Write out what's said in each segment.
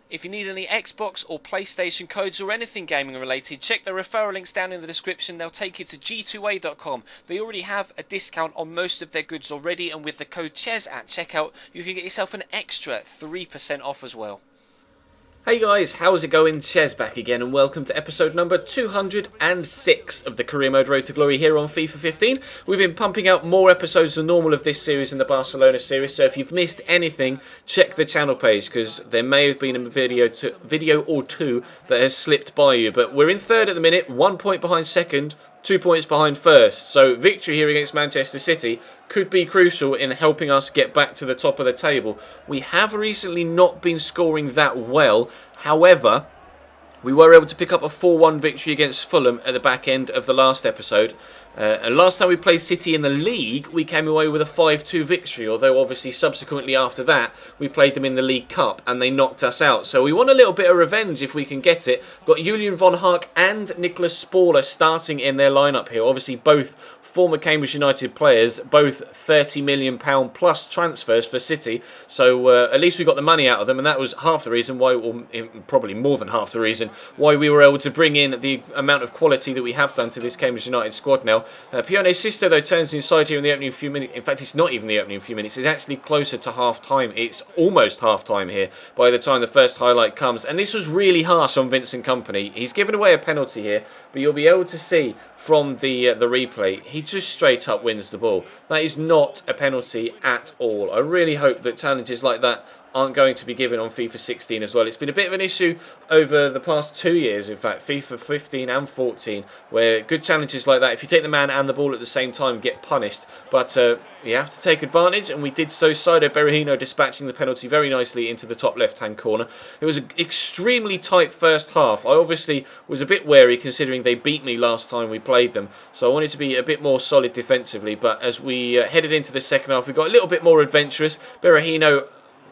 If you need any Xbox or PlayStation codes or anything gaming related, check the referral links down in the description. They'll take you to g2a.com. They already have a discount on most of their goods already, and with the code CHES at checkout, you can get yourself an extra 3% off as well. Hey guys, how's it going? Ches back again, and welcome to episode number 206 of the Career Mode Road to Glory here on FIFA 15. We've been pumping out more episodes than normal of this series in the Barcelona series, so if you've missed anything, check the channel page, because there may have been a video or two that has slipped by you. But we're in third at the minute, 1 point behind second, 2 points behind first. So victory here against Manchester City could be crucial in helping us get back to the top of the table. We have recently not been scoring that well. However, we were able to pick up a 4-1 victory against Fulham at the back end of the last episode. And last time we played City in the league, we came away with a 5-2 victory, although obviously subsequently after that, we played them in the League Cup and they knocked us out. So we want a little bit of revenge if we can get it. Got Julian von Hark and Nicholas Sporler starting in their lineup here. Obviously both former Cambridge United players, both £30 million plus transfers for City. So at least we got the money out of them, and that was half the reason why, or probably more than half the reason, why we were able to bring in the amount of quality that we have done to this Cambridge United squad now. Pione Sisto, though, turns inside here in the opening few minutes. In fact, it's not even the opening few minutes. It's actually closer to half-time. It's almost half-time here by the time the first highlight comes. And this was really harsh on Vincent Kompany. He's given away a penalty here, but you'll be able to see from the replay, he just straight up wins the ball. That is not a penalty at all. I really hope that challenges like that aren't going to be given on FIFA 16 as well. It's been a bit of an issue over the past 2 years, in fact, FIFA 15 and 14, where good challenges like that, if you take the man and the ball at the same time, get punished. But you have to take advantage, and we did so. Saido Berahino dispatching the penalty very nicely into the top left-hand corner. It was an extremely tight first half. I obviously was a bit wary considering they beat me last time we played them, so I wanted to be a bit more solid defensively. But as we headed into the second half, we got a little bit more adventurous. Berahino,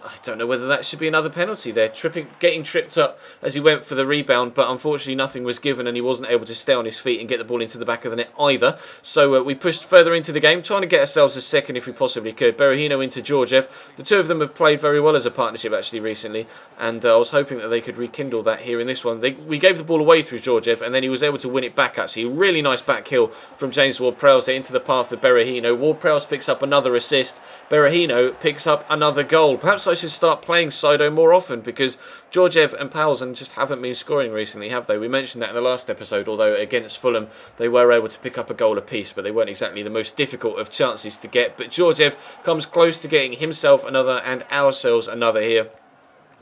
I don't know whether that should be another penalty there. Getting tripped up as he went for the rebound, but unfortunately nothing was given and he wasn't able to stay on his feet and get the ball into the back of the net either. So we pushed further into the game, trying to get ourselves a second if we possibly could. Berahino into Georgiev. The two of them have played very well as a partnership actually recently, and I was hoping that they could rekindle that here in this one. We gave the ball away through Georgiev, and then he was able to win it back actually. Really nice back heel from James Ward-Prowse into the path of Berahino. Ward-Prowse picks up another assist. Berahino picks up another goal. Perhaps I should start playing Saido more often, because Georgiev and Paulsen just haven't been scoring recently, have they? We mentioned that in the last episode, although against Fulham they were able to pick up a goal apiece, but they weren't exactly the most difficult of chances to get. But Georgiev comes close to getting himself another and ourselves another here,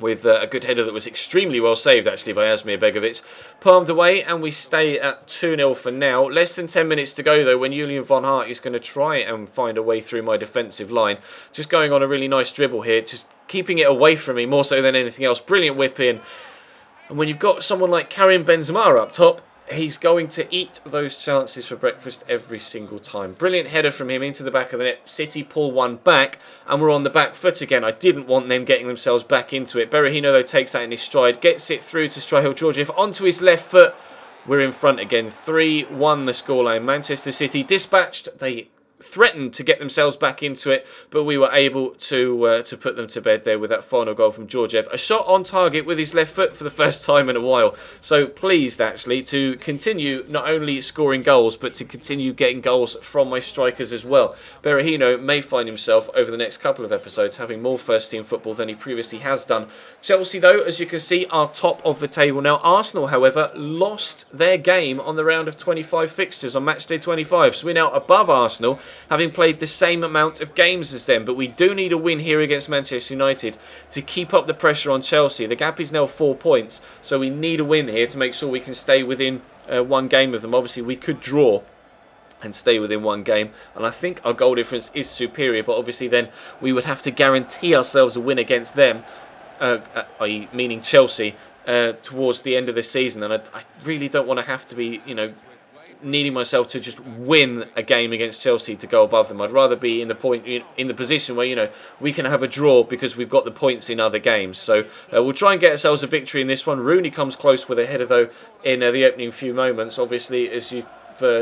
with a good header that was extremely well saved actually by Asmir Begovic. Palmed away, and we stay at 2-0 for now. Less than 10 minutes to go though, when Julian von Hart is going to try and find a way through my defensive line. Just going on a really nice dribble here, just keeping it away from me more so than anything else. Brilliant whip in. And when you've got someone like Karim Benzema up top, he's going to eat those chances for breakfast every single time. Brilliant header from him into the back of the net. City pull one back, and we're on the back foot again. I didn't want them getting themselves back into it. Berahino, though, takes that in his stride, gets it through to Strahil Georgiev onto his left foot. We're in front again. 3-1 the scoreline. Manchester City dispatched. They threatened to get themselves back into it, but we were able to put them to bed there with that final goal from Georgiev. A shot on target with his left foot for the first time in a while. So pleased actually to continue not only scoring goals, but to continue getting goals from my strikers as well. Berahino may find himself over the next couple of episodes having more first team football than he previously has done. Chelsea though, as you can see, are top of the table now. Arsenal however lost their game on the round of 25 fixtures on match day 25, so we're now above Arsenal, having played the same amount of games as them. But we do need a win here against Manchester United to keep up the pressure on Chelsea. The gap is now 4 points, so we need a win here to make sure we can stay within one game of them. Obviously, we could draw and stay within one game, and I think our goal difference is superior, but obviously then we would have to guarantee ourselves a win against them, i.e. meaning Chelsea, towards the end of the season. And I really don't want to have to be, needing myself to just win a game against Chelsea to go above them. I'd rather be in the position where we can have a draw because we've got the points in other games. So we'll try and get ourselves a victory in this one. Rooney comes close with a header though in the opening few moments. Obviously, as you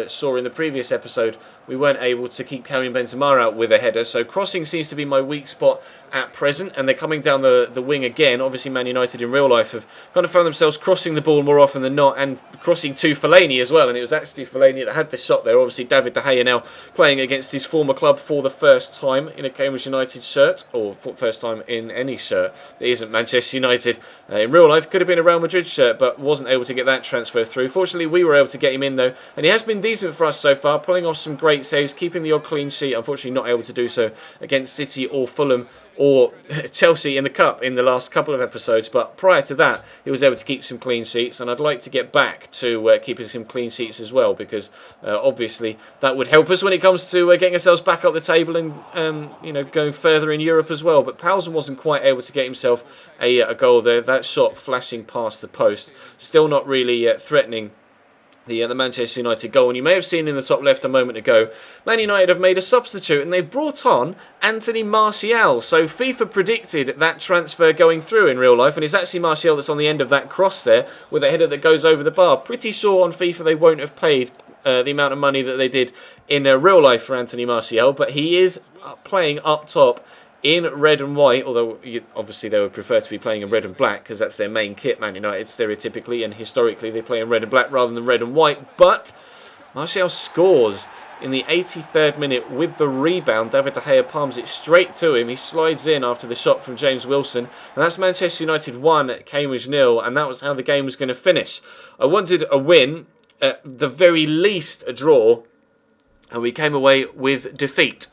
saw in the previous episode we weren't able to keep Karim Benzema out with a header. So crossing seems to be my weak spot at present, and they're coming down the wing again. Obviously, Man United in real life have kind of found themselves crossing the ball more often than not, and crossing to Fellaini as well. And it was actually Fellaini that had the shot there. Obviously, David De Gea now playing against his former club for the first time in a Cambridge United shirt, or for first time in any shirt that isn't Manchester United. In real life, could have been a Real Madrid shirt, but wasn't able to get that transfer through. Fortunately, we were able to get him in though, and he has been decent for us so far, pulling off some great saves, keeping the odd clean sheet. Unfortunately, not able to do so against City or Fulham or Chelsea in the Cup in the last couple of episodes, but prior to that he was able to keep some clean sheets, and I'd like to get back to keeping some clean sheets as well, because obviously that would help us when it comes to getting ourselves back up the table and going further in Europe as well. But Powson wasn't quite able to get himself a goal there. That shot flashing past the post, still not really threatening the Manchester United goal. And you may have seen in the top left a moment ago, Man United have made a substitute and they've brought on Anthony Martial. So FIFA predicted that transfer going through in real life, and it's actually Martial that's on the end of that cross there with a header that goes over the bar. Pretty sure on FIFA they won't have paid the amount of money that they did in real life for Anthony Martial, but he is playing up top in red and white, although obviously they would prefer to be playing in red and black because that's their main kit, Man United, stereotypically and historically they play in red and black rather than red and white. But Martial scores in the 83rd minute with the rebound. David De Gea palms it straight to him. He slides in after the shot from James Wilson, and that's Manchester United 1, Cambridge 0, and that was how the game was going to finish. I wanted a win, at the very least a draw, and we came away with defeat.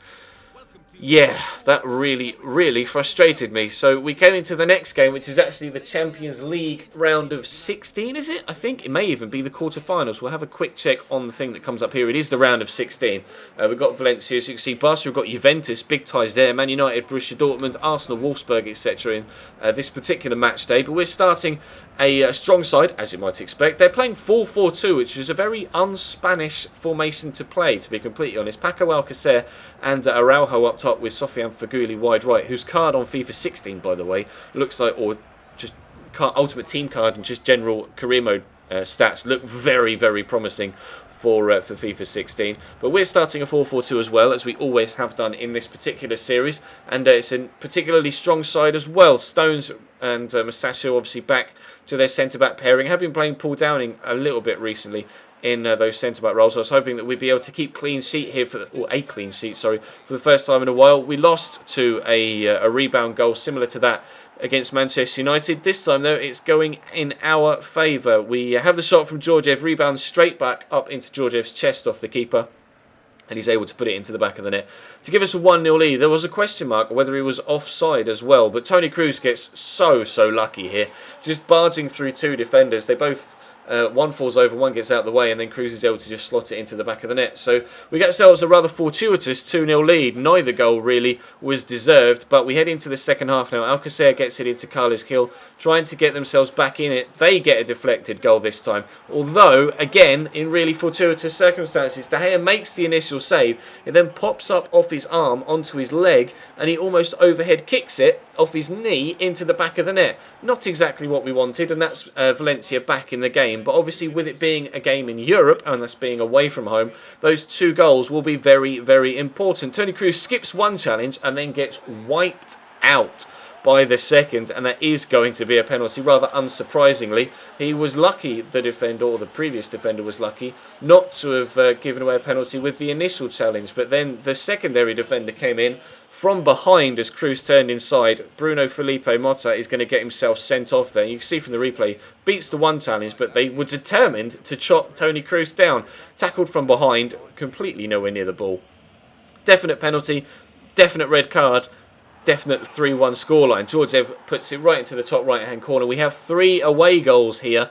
Yeah, that really, really frustrated me. So we came into the next game, which is actually the Champions League round of 16, is it? I think it may even be the quarterfinals. We'll have a quick check on the thing that comes up here. It is the round of 16. We've got Valencia, as you can see, Barca, we've got Juventus, big ties there, Man United, Borussia Dortmund, Arsenal, Wolfsburg, etc. in this particular match day. But we're starting a strong side, as you might expect. They're playing 4-4-2, which is a very un-Spanish formation to play, to be completely honest. Paco Alcacer and Araujo up top with Sofiane Feghouli wide right, whose card on FIFA 16, by the way, looks like, or just Ultimate Team card and just general career mode stats look very, very promising for FIFA 16. But we're starting a 4-4-2 as well, as we always have done in this particular series, and it's a particularly strong side as well. Stones and Mustachio obviously back to their centre-back pairing. Have been playing Paul Downing a little bit recently in those centre-back roles. I was hoping that we'd be able to keep clean sheet here, for the first time in a while. We lost to a rebound goal similar to that against Manchester United. This time, though, it's going in our favour. We have the shot from Georgiev, rebound straight back up into Georgiev's chest off the keeper, and he's able to put it into the back of the net to give us a 1-0 lead. There was a question mark whether he was offside as well, but Toni Kroos gets so lucky here, just barging through two defenders. They both one falls over, one gets out of the way, and then Kroos is able to just slot it into the back of the net. So we get ourselves a rather fortuitous 2-0 lead. Neither goal really was deserved, but we head into the second half now. Alcacer gets it into Carles Gil, trying to get themselves back in it. They get a deflected goal this time, although, again, in really fortuitous circumstances. De Gea makes the initial save. It then pops up off his arm onto his leg, and he almost overhead kicks it off his knee into the back of the net. Not exactly what we wanted, and that's Valencia back in the game. But obviously, with it being a game in Europe and us being away from home, those two goals will be very, very important. Toni Kroos skips one challenge and then gets wiped out by the second, and that is going to be a penalty, rather unsurprisingly. He was lucky, the defender, or the previous defender was lucky, not to have given away a penalty with the initial challenge, but then the secondary defender came in from behind as Kroos turned inside. Bruno Felipe Mota is going to get himself sent off there. You can see from the replay, beats the one challenge, but they were determined to chop Toni Kroos down. Tackled from behind, completely nowhere near the ball. Definite penalty, definite red card, definite 3-1 scoreline. Georgiev puts it right into the top right-hand corner. We have 3 away goals here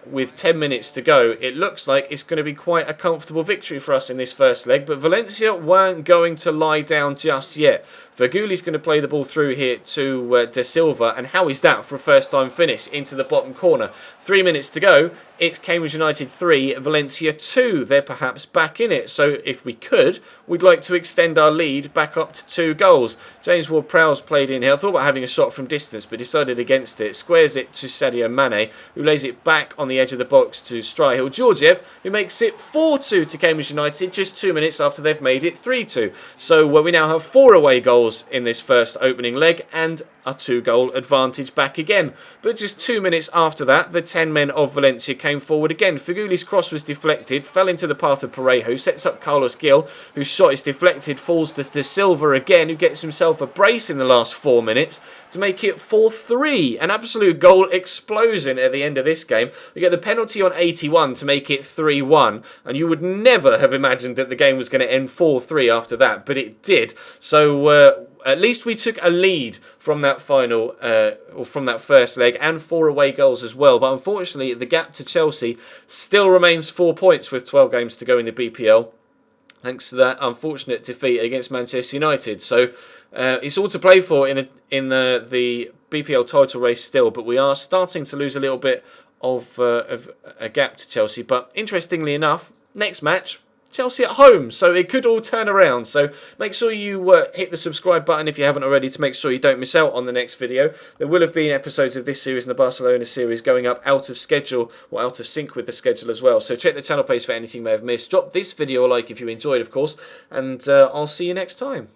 with 10 minutes to go. It looks like it's going to be quite a comfortable victory for us in this first leg, but Valencia weren't going to lie down just yet. Fegouli's going to play the ball through here to De Silva, and how is that for a first-time finish into the bottom corner? 3 minutes to go. It's Cambridge United 3, Valencia 2. They're perhaps back in it, so if we could, we'd like to extend our lead back up to 2 goals. James Ward-Prowse played in here. I thought about having a shot from distance, but decided against it. Squares it to Sadio Mane, who lays it back on the the edge of the box to Stryhill Georgiev, who makes it 4-2 to Cambridge United just 2 minutes after they've made it 3-2. So we now have 4 away goals in this first opening leg and a 2-goal advantage back again. But just 2 minutes after that, the 10 men of Valencia came forward again. Figuli's cross was deflected, fell into the path of Parejo, sets up Carlos Gil, whose shot is deflected, falls to De Silva again, who gets himself a brace in the last 4 minutes to make it 4-3. An absolute goal explosion at the end of this game. We get the penalty on 81 to make it 3-1, and you would never have imagined that the game was going to end 4-3 after that, but it did. So at least we took a lead from that final, or from that first leg, and 4 away goals as well. But unfortunately, the gap to Chelsea still remains 4 points with 12 games to go in the BPL, thanks to that unfortunate defeat against Manchester United. So it's all to play for in the BPL title race still, but we are starting to lose a little bit of a gap to Chelsea. But interestingly enough, next match, Chelsea at home, so it could all turn around. So make sure you hit the subscribe button if you haven't already to make sure you don't miss out on the next video. There will have been episodes of this series and the Barcelona series going up out of schedule or out of sync with the schedule as well. So check the channel page for anything you may have missed. Drop this video a like if you enjoyed, of course, and I'll see you next time.